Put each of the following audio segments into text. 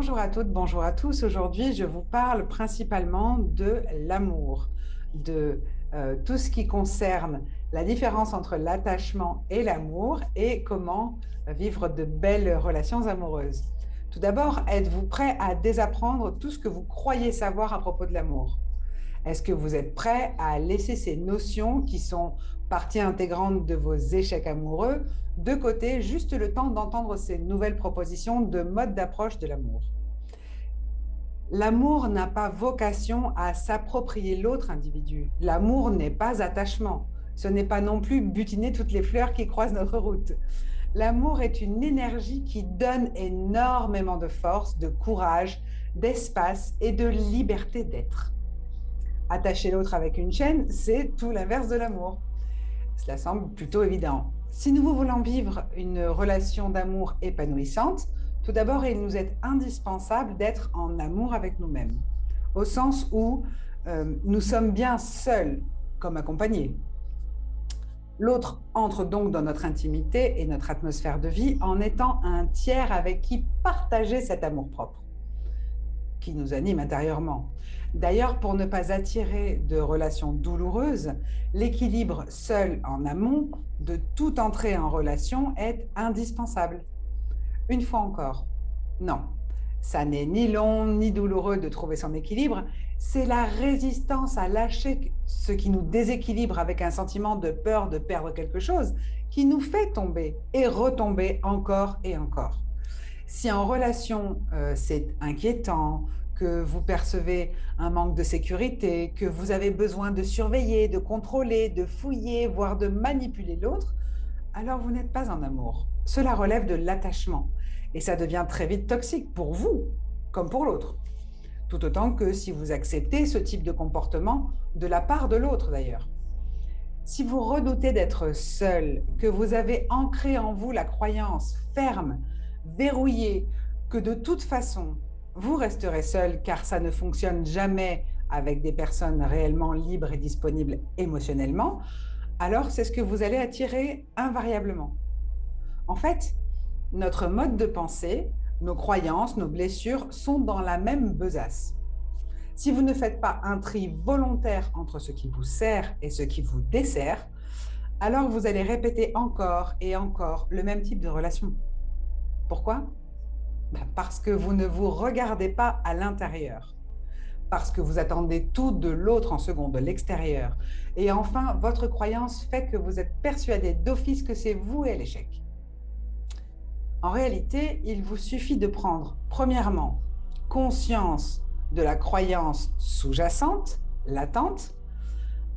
Bonjour à toutes, bonjour à tous. Aujourd'hui, je vous parle principalement de l'amour, de tout ce qui concerne la différence entre l'attachement et l'amour et comment vivre de belles relations amoureuses. Tout d'abord, êtes-vous prêt à désapprendre tout ce que vous croyez savoir à propos de l'amour? Est-ce que vous êtes prêt à laisser ces notions qui sont partie intégrante de vos échecs amoureux de côté, juste le temps d'entendre ces nouvelles propositions de mode d'approche de l'amour? L'amour n'a pas vocation à s'approprier l'autre individu. L'amour n'est pas attachement. Ce n'est pas non plus butiner toutes les fleurs qui croisent notre route. L'amour est une énergie qui donne énormément de force, de courage, d'espace et de liberté d'être. Attacher l'autre avec une chaîne, c'est tout l'inverse de l'amour. Cela semble plutôt évident. Si nous voulons vivre une relation d'amour épanouissante, tout d'abord, il nous est indispensable d'être en amour avec nous-mêmes, au sens où nous sommes bien seuls comme accompagnés. L'autre entre donc dans notre intimité et notre atmosphère de vie en étant un tiers avec qui partager cet amour-propre qui nous anime intérieurement. D'ailleurs, pour ne pas attirer de relations douloureuses, l'équilibre seul en amont de toute entrée en relation est indispensable. Une fois encore, non, ça n'est ni long ni douloureux de trouver son équilibre, c'est la résistance à lâcher ce qui nous déséquilibre avec un sentiment de peur de perdre quelque chose qui nous fait tomber et retomber encore et encore. Si en relation, c'est inquiétant, que vous percevez un manque de sécurité, que vous avez besoin de surveiller, de contrôler, de fouiller, voire de manipuler l'autre, alors vous n'êtes pas en amour. Cela relève de l'attachement. Et ça devient très vite toxique pour vous, comme pour l'autre. Tout autant que si vous acceptez ce type de comportement de la part de l'autre d'ailleurs. Si vous redoutez d'être seul, que vous avez ancré en vous la croyance ferme, verrouillée, que de toute façon, vous resterez seul car ça ne fonctionne jamais avec des personnes réellement libres et disponibles émotionnellement, alors c'est ce que vous allez attirer invariablement. En fait, notre mode de pensée, nos croyances, nos blessures sont dans la même besace. Si vous ne faites pas un tri volontaire entre ce qui vous sert et ce qui vous dessert, alors vous allez répéter encore et encore le même type de relation. Pourquoi? Parce que vous ne vous regardez pas à l'intérieur. Parce que vous attendez tout de l'autre en second, de l'extérieur. Et enfin, votre croyance fait que vous êtes persuadé d'office que c'est vous et l'échec. En réalité, il vous suffit de prendre, premièrement, conscience de la croyance sous-jacente, latente.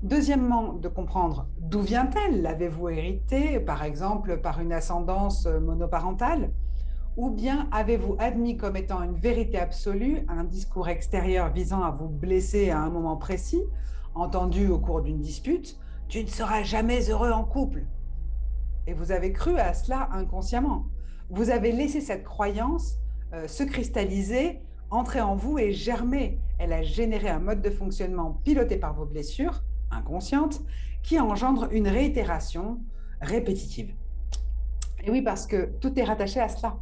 Deuxièmement, de comprendre d'où vient-elle? L'avez-vous héritée, par exemple, par une ascendance monoparentale? Ou bien avez-vous admis comme étant une vérité absolue un discours extérieur visant à vous blesser à un moment précis, entendu au cours d'une dispute? Tu ne seras jamais heureux en couple. Et vous avez cru à cela inconsciemment. Vous avez laissé cette croyance se cristalliser, entrer en vous et germer. Elle a généré un mode de fonctionnement piloté par vos blessures inconscientes qui engendre une réitération répétitive. Et oui, parce que tout est rattaché à cela.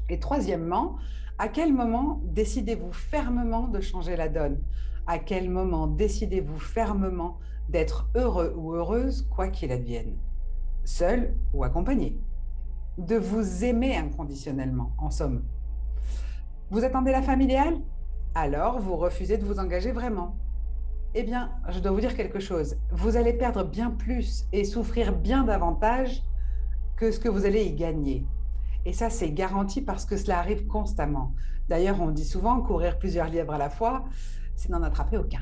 Et troisièmement, à quel moment décidez-vous fermement de changer la donne? À quel moment décidez-vous fermement d'être heureux ou heureuse, quoi qu'il advienne? Seul ou accompagné? De vous aimer inconditionnellement, en somme. Vous attendez la femme idéale? Alors vous refusez de vous engager vraiment. Eh bien, je dois vous dire quelque chose. Vous allez perdre bien plus et souffrir bien davantage que ce que vous allez y gagner. Et ça, c'est garanti parce que cela arrive constamment. D'ailleurs, on dit souvent courir plusieurs lièvres à la fois, c'est n'en attraper aucun.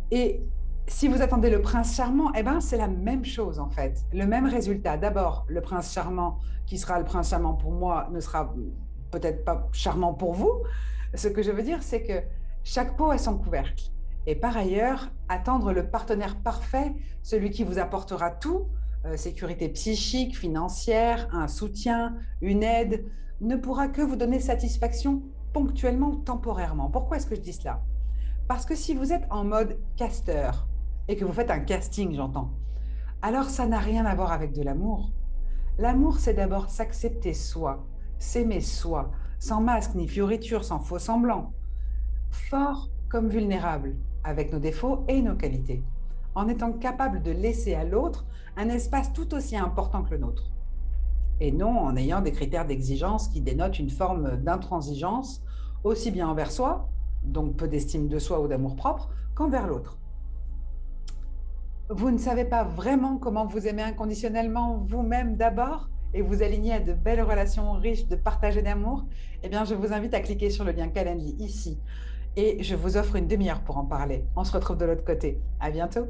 Et si vous attendez le prince charmant, eh ben, c'est la même chose en fait. Le même résultat. D'abord, le prince charmant qui sera le prince charmant pour moi ne sera peut-être pas charmant pour vous. Ce que je veux dire, c'est que chaque pot a son couvercle. Et par ailleurs, attendre le partenaire parfait, celui qui vous apportera tout, sécurité psychique, financière, un soutien, une aide, ne pourra que vous donner satisfaction ponctuellement ou temporairement. Pourquoi est-ce que je dis cela? Parce que si vous êtes en mode casteur et que vous faites un casting, j'entends, alors ça n'a rien à voir avec de l'amour. L'amour, c'est d'abord s'accepter soi, s'aimer soi, sans masque ni fioriture, sans faux semblant, fort comme vulnérable, avec nos défauts et nos qualités, en étant capable de laisser à l'autre un espace tout aussi important que le nôtre. Et non en ayant des critères d'exigence qui dénotent une forme d'intransigeance, aussi bien envers soi, donc peu d'estime de soi ou d'amour-propre, qu'envers l'autre. Vous ne savez pas vraiment comment vous aimer inconditionnellement vous-même d'abord et vous aligner à de belles relations riches de partage et d'amour, eh bien, je vous invite à cliquer sur le lien Calendly ici et je vous offre une demi-heure pour en parler. On se retrouve de l'autre côté. À bientôt.